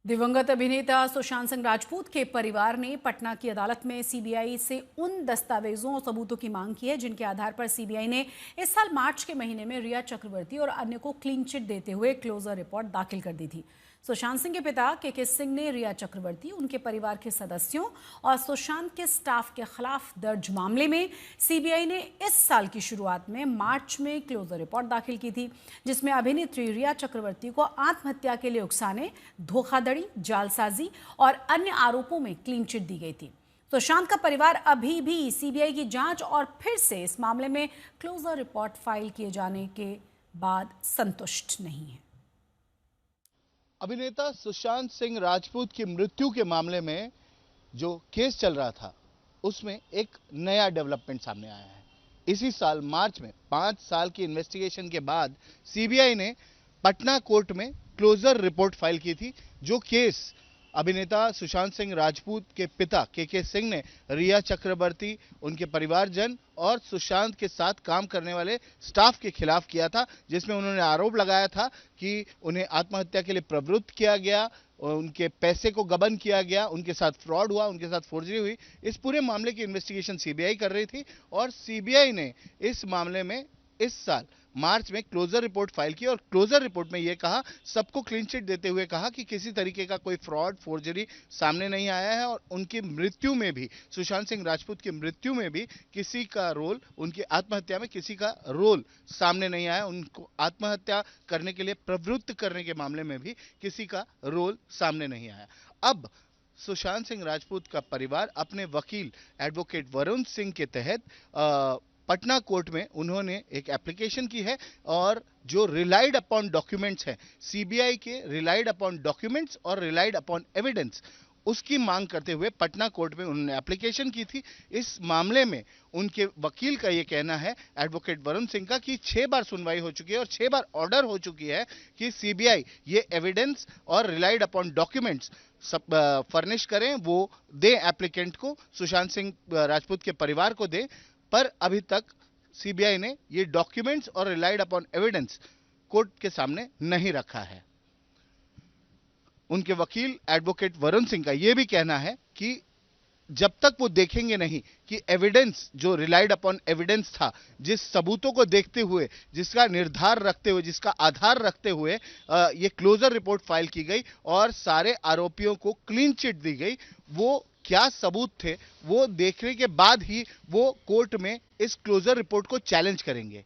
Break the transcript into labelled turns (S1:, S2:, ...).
S1: दिवंगत अभिनेता सुशांत सिंह राजपूत के परिवार ने पटना की अदालत में सीबीआई से उन दस्तावेजों और सबूतों की मांग की है जिनके आधार पर सीबीआई ने इस साल मार्च के महीने में रिया चक्रवर्ती और अन्य को क्लीन चिट देते हुए क्लोजर रिपोर्ट दाखिल कर दी थी। सुशांत सिंह के पिता के सिंह ने रिया चक्रवर्ती, उनके परिवार के सदस्यों और सुशांत के स्टाफ के खिलाफ दर्ज मामले में सीबीआई ने इस साल की शुरुआत में मार्च में क्लोजर रिपोर्ट दाखिल की थी, जिसमें अभिनेत्री रिया चक्रवर्ती को आत्महत्या के लिए उकसाने, धोखाधड़ी, जालसाजी और अन्य आरोपों में क्लीन चिट दी गई थी। सुशांत का परिवार अभी भी सीबीआई की जांच और फिर से इस मामले में क्लोजर रिपोर्ट फाइल किए जाने के बाद संतुष्ट नहीं है।
S2: अभिनेता सुशांत सिंह राजपूत की मृत्यु के मामले में जो केस चल रहा था उसमें एक नया डेवलपमेंट सामने आया है। इसी साल मार्च में 5 साल की इन्वेस्टिगेशन के बाद सीबीआई ने पटना कोर्ट में क्लोजर रिपोर्ट फाइल की थी। जो केस अभिनेता सुशांत सिंह राजपूत के पिता के सिंह ने रिया चक्रवर्ती, उनके परिवारजन और सुशांत के साथ काम करने वाले स्टाफ के खिलाफ किया था, जिसमें उन्होंने आरोप लगाया था कि उन्हें आत्महत्या के लिए प्रवृत्त किया गया, उनके पैसे को गबन किया गया, उनके साथ फ्रॉड हुआ, उनके साथ फोर्जरी हुई। इस पूरे मामले की इन्वेस्टिगेशन सीबीआई कर रही थी और सीबीआई ने इस मामले में इस साल मार्च में क्लोजर रिपोर्ट फाइल की और क्लोजर रिपोर्ट में यह कहा, सबको क्लीन चिट देते हुए कहा कि किसी तरीके का कोई फ्रॉड, फोर्जरी सामने नहीं आया है और उनकी मृत्यु में भी, सुशांत सिंह राजपूत की मृत्यु में भी किसी का रोल, उनकी आत्महत्या में किसी का रोल सामने नहीं आया। उनको आत्महत्या करने के लिए प्रवृत्त करने के मामले में भी किसी का रोल सामने नहीं आया। अब सुशांत सिंह राजपूत का परिवार अपने वकील एडवोकेट वरुण सिंह के तहत पटना कोर्ट में उन्होंने एक एप्लीकेशन की है और जो रिलाइड अपॉन डॉक्यूमेंट्स हैं, सीबीआई के रिलाइड अपॉन डॉक्यूमेंट्स और रिलाइड अपॉन एविडेंस, उसकी मांग करते हुए पटना कोर्ट में उन्होंने एप्लीकेशन की थी। इस मामले में उनके वकील का यह कहना है, एडवोकेट वरुण सिंह का, कि 6 बार सुनवाई हो चुकी है और 6 बार ऑर्डर हो चुकी है कि सीबीआई ये एविडेंस और रिलाइड अपॉन डॉक्यूमेंट्स सब फर्निश करें, वो दे एप्लीकेंट को, सुशांत सिंह राजपूत के परिवार को दे। पर अभी तक सीबीआई ने ये डॉक्यूमेंट्स और रिलाइड अपॉन एविडेंस कोर्ट के सामने नहीं रखा है। उनके वकील एडवोकेट वरुण सिंह का यह भी कहना है कि जब तक वो देखेंगे नहीं कि एविडेंस, जो रिलाइड अपॉन एविडेंस था, जिस सबूतों को देखते हुए, जिसका निर्धार रखते हुए, जिसका आधार रखते हुए ये क्लोजर रिपोर्ट फाइल की गई और सारे आरोपियों को क्लीन चिट दी गई, वो क्या सबूत थे, वो देखने के बाद ही वो कोर्ट में इस क्लोजर रिपोर्ट को चैलेंज करेंगे।